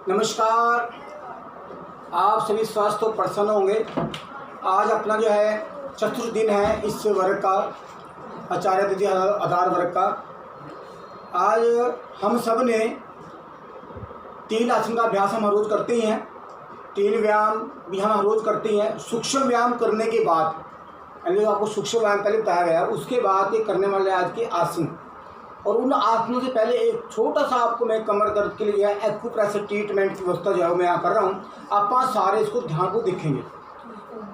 नमस्कार। आप सभी स्वस्थ और प्रसन्न होंगे। आज अपना जो है चतुर्थ दिन है इस वर्ग का, आचार्य तिथि आधार वर्ग का। आज हम सब ने 3 आसन का अभ्यास हम हर रोज़ करते ही हैं, 3 व्यायाम भी हम हर रोज़ करते हैं। सूक्ष्म व्यायाम करने के बाद, यानी आपको सूक्ष्म व्यायाम पहले बताया गया, उसके बाद ये करने वाले आज के आसन। और उन आसनों से पहले एक छोटा सा आपको मैं कमर दर्द के लिए एक्यूप्रेशर ट्रीटमेंट की व्यवस्था जो है मैं यहाँ कर रहा हूँ। आप सारे इसको ध्यान को देखेंगे।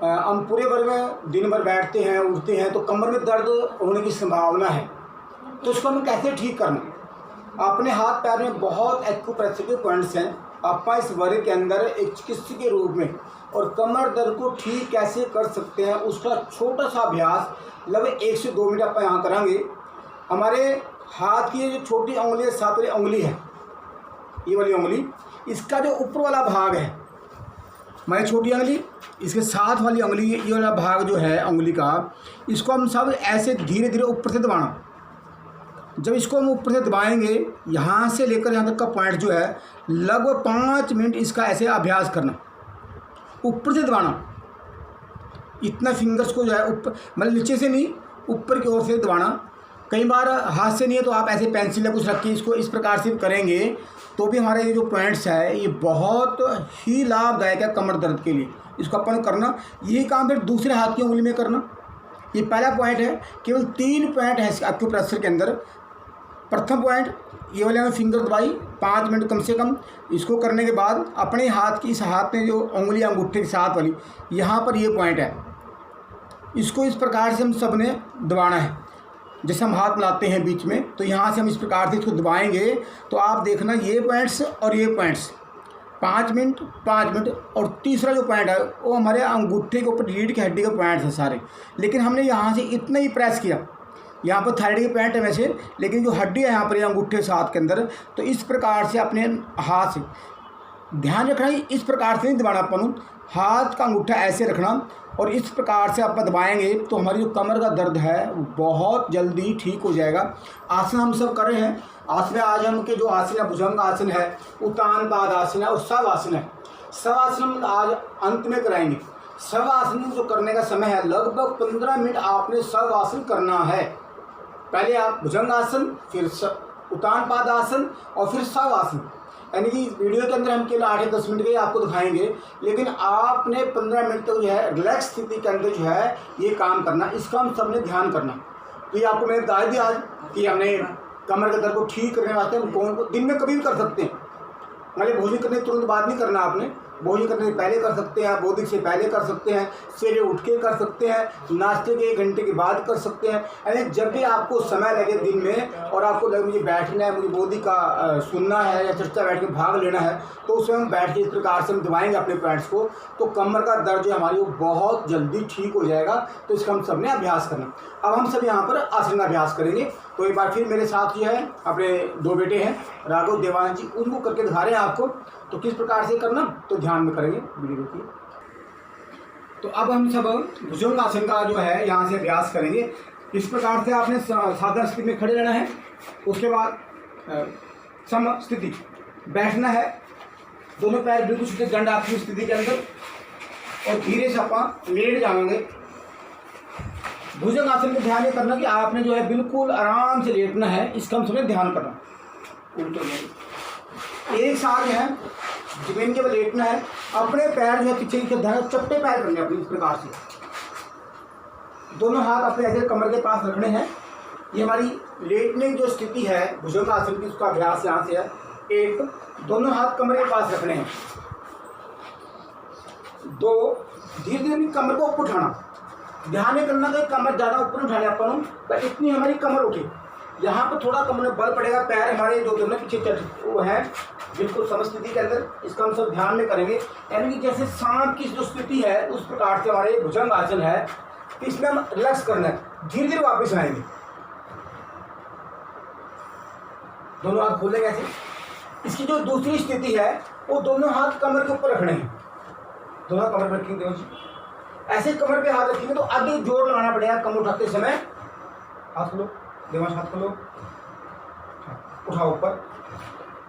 हम पूरे वर्ग में दिन भर बैठते हैं, उठते हैं, तो कमर में दर्द होने की संभावना है। तो इसको हमें कैसे ठीक करना। अपने हाथ पैर में बहुत एक्यूप्रेशर के पॉइंट्स हैं। आप इस वर्ग के अंदर एक चिकित्सक के रूप में और कमर दर्द को ठीक कैसे कर सकते हैं उसका छोटा सा अभ्यास लगभग 1 से 2 मिनट आप यहाँ करेंगे। हमारे हाथ की जो छोटी उंगली है, 7वीं उंगली है, ये वाली उंगली, इसका जो ऊपर वाला भाग है, हमारी छोटी उंगली, इसके साथ वाली उंगली, ये वाला भाग जो है उंगली का, इसको हम सब ऐसे धीरे धीरे ऊपर से दबाना। जब इसको हम ऊपर से दबाएंगे, यहाँ से लेकर यहाँ तक का पॉइंट जो है, लगभग 5 मिनट इसका ऐसे अभ्यास करना, ऊपर से दबाना। इतना फिंगर्स को जो है ऊपर, मतलब नीचे से नहीं, ऊपर की ओर से दबाना। कई बार हाथ से नहीं है तो आप ऐसे पेंसिल या कुछ रख के इसको इस प्रकार से करेंगे तो भी हमारे ये जो पॉइंट्स है ये बहुत ही लाभदायक है कमर दर्द के लिए। इसको अपन करना, यही काम फिर दूसरे हाथ की उंगली में करना। ये पहला पॉइंट है। केवल 3 पॉइंट है एक्यूप्रेशर के अंदर। प्रथम पॉइंट, ये वाले हमें फिंगर दबाई 5 मिनट कम से कम। इसको करने के बाद अपने हाथ की, इस हाथ में जो उंगली अंगूठे के साथ वाली, यहाँ पर ये पॉइंट है, इसको इस प्रकार से हम सब ने दबाना है। जैसे हम हाथ मिलाते हैं बीच में, तो यहाँ से हम इस प्रकार से इसको दबाएंगे तो आप देखना ये पॉइंट्स और ये पॉइंट्स 5 मिनट 5 मिनट। और तीसरा जो पॉइंट है वो हमारे अंगूठे के ऊपर रीढ़ की हड्डी के पॉइंट्स हैं सारे, लेकिन हमने यहाँ से इतना ही प्रेस किया। यहाँ पर थायराइड के पॉइंट है वैसे, लेकिन जो हड्डी है यहाँ पर अंगूठे साथ के अंदर, तो इस प्रकार से अपने हाथ से ध्यान रखना, इस प्रकार से नहीं दबाना। अपन हाथ का अंगूठा ऐसे रखना और इस प्रकार से आप दबाएंगे तो हमारी जो कमर का दर्द है बहुत जल्दी ठीक हो जाएगा। आसन हम सब कर रहे हैं। आसन आज हम के जो आसन है, भुजंग आसन है, उत्तान पाद आसन है और सब आसन है। सब आसन हम आज अंत में कराएंगे। सब आसन जो करने का समय है लगभग 15 मिनट आपने सब आसन करना है। पहले आप भुजंग आसन, फिर उत्तान पाद आसन और फिर सब आसन। यानी कि वीडियो के अंदर हम केवल 8 या 10 मिनट के आपको दिखाएंगे, लेकिन आपने 15 मिनट तक जो है रिलैक्स स्थिति के अंदर जो है ये काम करना। इसका हम सबने ध्यान करना। तो ये आपको मैंने बताया भी आज कि हमने कमर के दर्द को ठीक करने वास्ते हम कौन को दिन में कभी भी कर सकते हैं। मतलब भोजन करने तुरंत बाद नहीं करना आपने, भोजन करने से पहले कर सकते हैं, बोधिक से पहले कर सकते हैं, सवेरे उठ के कर सकते हैं, नाश्ते के 1 घंटे के बाद कर सकते हैं। यानी जब भी आपको समय लगे दिन में और आपको लगे मुझे बैठना है, मुझे बोधि का सुनना है या चर्चा बैठ के भाग लेना है, तो उसमें हम बैठ के इस प्रकार से हम दबाएंगे अपने पॉइंट्स को, तो कमर का दर्द जो हमारी वो बहुत जल्दी ठीक हो जाएगा। तो इसका हम सब ने अभ्यास करना। अब हम सब यहाँ पर आसन का अभ्यास करेंगे। तो एक बार फिर मेरे साथ जो है अपने 2 बेटे हैं, राघव देवांश जी, उनको करके दिखा रहे हैं आपको। तो किस प्रकार से करना तो ध्यान में करेंगे, वीडियो देखिए। तो अब हम सब भुजंग आसन का जो है यहाँ से अभ्यास करेंगे। इस प्रकार से आपने साधारण स्थिति में खड़े रहना है। उसके बाद सम स्थिति बैठना है, दोनों पैर बिल्कुल सीधे दंड आपकी स्थिति के अंदर, और धीरे से आप लेट जाएंगे। भुजंग आसन में ध्यान ये करना कि आपने जो है बिल्कुल आराम से लेटना है। इसका हम समय ध्यान करना। एक साथ है जमीन के ऊपर लेटना है। अपने पैर जो है पीछे की तरफ चपटे पैर करने अपने इस प्रकार से। दोनों हाथ अपने ऐसे कमर के पास रखने हैं। ये हमारी लेटने की जो स्थिति है भुजंग आसन की, उसका अभ्यास यहाँ से है। एक, दोनों हाथ कमर के पास रखने हैं। 2, धीरे धीरे कमर को ऊपर उठाना। ध्यान ये करना कि कमर ज़्यादा ऊपर उठाने अपन, पर इतनी हमारी कमर उठे। यहाँ पर थोड़ा कमर में बल पड़ेगा, पैर हमारे जो दोनों पीछे वो है बिल्कुल समस्थिति के अंदर। इसका हम सब ध्यान में करेंगे। यानी कि जैसे सांप की जो स्थिति है उस प्रकार से हमारे भुजंग आसन है। इसमें हम रिलैक्स करना है, धीरे धीरे वापस आएंगे। दोनों हाथ खोलेंगे ऐसे। इसकी जो दूसरी स्थिति है वो दोनों हाथ कमर के ऊपर रखने हैं। दोनों कमर पर रखेंगे, ऐसे कमर पे हाथ रखेंगे तो अधिक जोर लगाना पड़ेगा कमर उठाते समय। हाथ खोलो, देवांश हाथ खोलो, उठाओ ऊपर,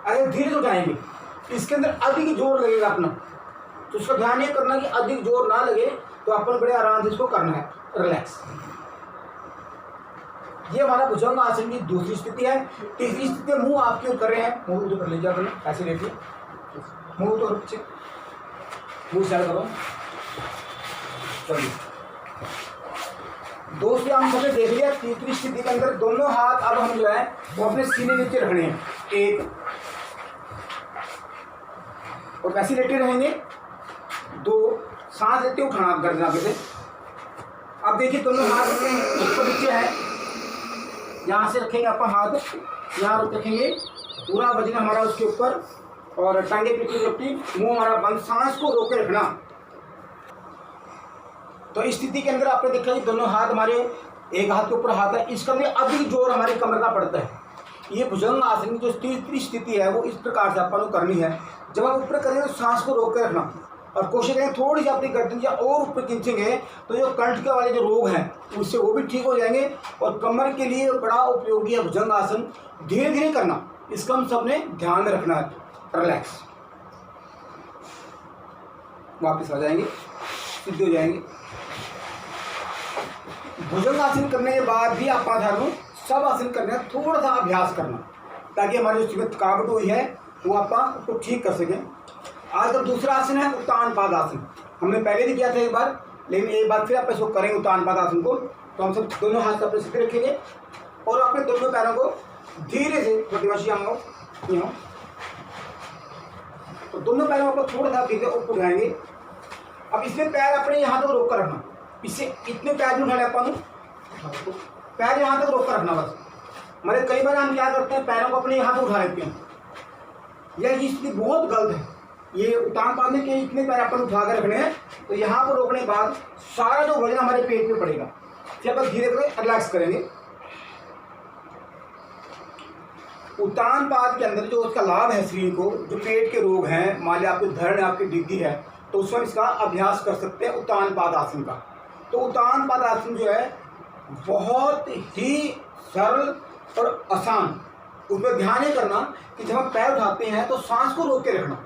ऐसे धीरे से उठाएंगे। इसके अंदर अधिक जोर लगेगा अपना, तो उसका ध्यान ये करना कि अधिक जोर ना लगे, तो अपन बड़े आराम से इसको करना है, रिलैक्स। ये हमारा भुजंग आसन की दूसरी स्थिति है। तीसरी स्थिति में मुंह आपके ऊपर कर रहे हैं, मुंह ऊपर ले जाकर ऐसे लेके मुंह तो पीछे, मुंह साइड करो। चलिए दोस्तों, हम सबने देख लिया तीसरी स्थिति के अंदर दोनों हाथ अब हम जो है वो अपने सीने नीचे रखने हैं, एक और वैसे लेटे रहेंगे, दो, सांस लेते उठाना गर्दन आगे से। अब देखिए दोनों हाथ ऊपर नीचे है, यहाँ से रखेंगे अपन हाथ, यहाँ रखेंगे, पूरा वजन हमारा उसके ऊपर और टांगे पीछे रखी, मुंह हमारा बंद, सांस को रोक के रखना। तो इस स्थिति के अंदर आपने देखा कि दोनों हाथ हमारे एक हाथ के ऊपर हाथ है, इसके अंदर अधिक जोर हमारे कमर का पड़ता है। ये भुजंग आसन की जो तीसरी स्थिति है वो इस प्रकार से अपन को करनी है। जब आप ऊपर करेंगे तो सांस को रोक के रखना और कोशिश करें थोड़ी सी अपनी गर्दन या और ऊपर खींचेंगे तो जो कंठ के वाले जो रोग हैं उससे वो भी ठीक हो जाएंगे। और कमर के लिए बड़ा उपयोगी है भुजंग आसन, धीरे धीरे करना, इसका हम सब ने ध्यान में रखना है। रिलैक्स, वापस आ जाएंगे, सीधे हो जाएंगे। भुजंग आसन करने के बाद भी आप ध्यान सब आसन करने का थोड़ा सा अभ्यास करना, ताकि हमारी जो थकावट हुई है वो आप उसको ठीक कर सकें। आज का दूसरा आसन है उत्तान पाद आसन। हमने पहले भी किया था एक बार, लेकिन एक बार फिर आप इसको करेंगे उत्तान पाद आसन को। तो हम सब दोनों हाथ अपने सीधे रखेंगे और अपने दोनों पैरों को धीरे से प्रतिवशी आओ, तो दोनों पैरों को थोड़ा सा धीरे ऊपर उठाएंगे। अब इसमें पैर अपने यहाँ तक रोक कर रखना, इससे इतने पैर नहीं उठाने अपन, पैर यहाँ तक रोक कर रखना बस। हमारे कई बार हम क्या करते हैं, पैरों को अपने यहाँ तक उठा लेते हैं, यह स्थिति बहुत गलत है। ये उतान पादने के इतने पैर अपन उठा कर रखने हैं, तो यहाँ पर रोकने के बाद सारा जो वजन हमारे पेट में पड़ेगा। फिर अपन धीरे धीरे रिलैक्स करेंगे। उतान पाद के अंदर जो उसका लाभ है शरीर को, जो पेट के रोग हैं, मान लिया आपकी धड़ है, आपकी डिग्गी है, तो उसमें इसका अभ्यास कर सकते हैं उत्तान पाद आसन का। तो उत्तान पाद आसन जो है बहुत ही सरल और आसान। उसमें ध्यान ये करना कि जब हम पैर उठाते हैं तो सांस को रोक के रखना।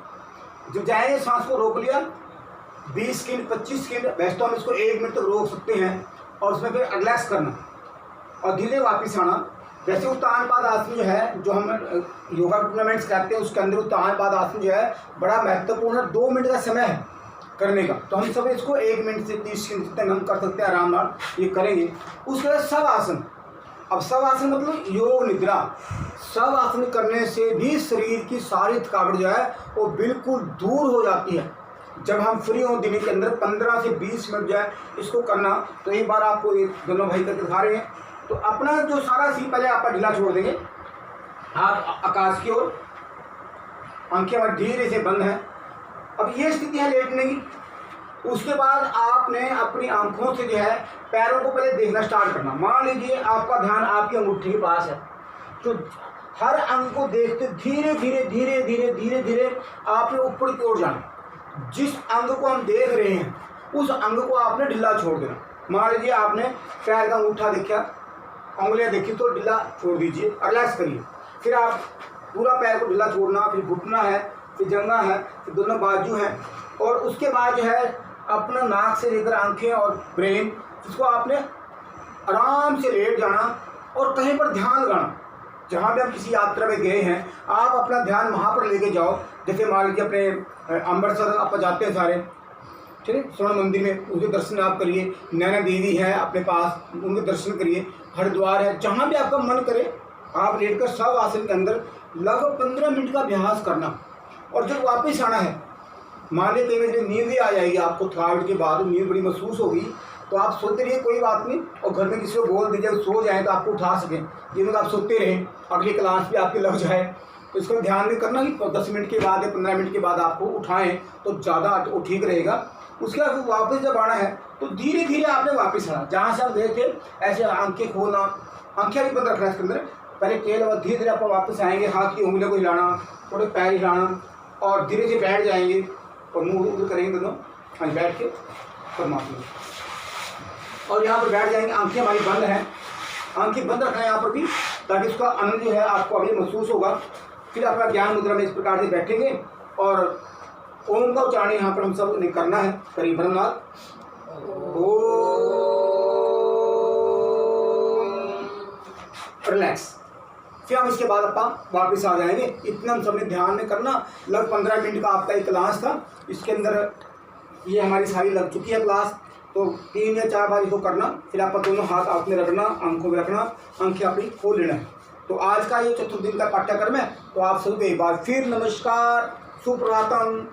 जब जाएंगे सांस को रोक लिया 20 सेकंड 25 सेकंड, वैसे तो हम इसको 1 मिनट तक रोक सकते हैं, और उसमें फिर रिलैक्स करना और धीरे वापस आना। वैसे उत्तान पाद आसन जो है, जो हम योगा टूर्नामेंट्स करते हैं उसके अंदर उत्तान पाद आसन जो है बड़ा महत्वपूर्ण है। 2 मिनट का समय है करने का, तो हम सब इसको 1 मिनट से 30 सेकंड तक हम कर सकते हैं आराम से, ये करेंगे। उसके बाद सब आसन, अब सब आसन मतलब योग निद्रा। सब आसन करने से भी शरीर की सारी थकावट जो है वो बिल्कुल दूर हो जाती है। जब हम फ्री हों दिन के अंदर 15 से 20 मिनट जो है इसको करना, तो एक बार आपको ये दोनों भाई करके दिखा रहे हैं। तो अपना जो सारा सीन पहले आप ढीला छोड़ देंगे, हाथ आकाश की ओर, आंखें हमारी धीरे से बंद हैं। अब ये स्थिति है लेटने की। उसके बाद आपने अपनी आंखों से जो है पैरों को पहले देखना स्टार्ट करना। मान लीजिए आपका ध्यान आपकी अंगूठी के पास है, तो हर अंग को देखते धीरे धीरे धीरे धीरे धीरे धीरे आपने ऊपर की ओर जाना। जिस अंग को हम देख रहे हैं उस अंग को आपने ढीला छोड़ देना। मान लीजिए आपने पैर का अंगूठा देखा, उंगलियां देखी, तो ढीला छोड़ दीजिए, रिलैक्स करिए। फिर आप पूरा पैर को ढीला छोड़ना, फिर घुटना है, फिर जंघा है, फिर दोनों बाजू हैं, और उसके बाद जो है अपना नाक से लेकर आंखें और ब्रेन, जिसको आपने आराम से लेट जाना और कहीं पर ध्यान लगाना। जहाँ भी हम किसी यात्रा में गए हैं, आप अपना ध्यान वहाँ पर लेके जाओ। जैसे मान लीजिए अपने अमृतसर आप जाते हैं सारे, ठीक है, स्वर्ण मंदिर में उनके दर्शन आप करिए। नैना देवी है अपने पास, उनके दर्शन करिए। हरिद्वार है, जहाँ भी आपका मन करे आप लेटकर सब आसन के अंदर लगभग 15 मिनट का अभ्यास करना। और जब वापस आना है, मान लीजिए कई बजे नींद भी आ जाएगी आपको, थकावट के बाद नींद बड़ी महसूस होगी, तो आप सोते रहिए, कोई बात नहीं। और घर में किसी को बोल दीजिए सो जाए तो आपको उठा सकें, जिन आप सोते रहें, अगली क्लास भी आपकी लग जाए। तो इसका ध्यान भी करना कि 10 मिनट के बाद या 15 मिनट के बाद आपको उठाएं तो ज़्यादा वो ठीक रहेगा। उसके बाद वापस जब आना है तो धीरे धीरे आपने वापस आना। जहाँ से आप गए थे ऐसे आंखें खोलना, आंखें भी बंद रखना इसके अंदर, पहले तेल और धीरे धीरे आप वापस आएंगे। हाथ की उंगलियों को हिलाना, थोड़े पैर हिलाना, और धीरे से बैठ जाएंगे और मुंह उधर करेंगे दोनों, हाँ बैठ के परमात्मा, और यहाँ पर बैठ जाएंगे। आंखें हमारी बंद हैं, आंखें बंद रखना है यहाँ पर भी, ताकि उसका आनंद जो है आपको अभी महसूस होगा। फिर अपना ज्ञान मुद्रा में इस प्रकार से बैठेंगे और ओम का उच्चारण यहाँ पर हम सब ने करना है करीब ब्रह्मनाथ। रिलैक्स। फिर हम इसके बाद अपन वापस आ जाएंगे। इतना हम सबने ध्यान में करना। लगभग 15 मिनट का आपका एक क्लास था, इसके अंदर ये हमारी सारी लग चुकी है क्लास। तो 3 या 4 बार इसको करना। फिर आप दोनों हाथ आपने रखना, आंखों में रखना, आंखें अपनी खोल लेना है। तो आज का ये चतुर्थ दिन का पाठ्यक्रम है। तो आप सभी को एक बार फिर नमस्कार, सुप्रभातम।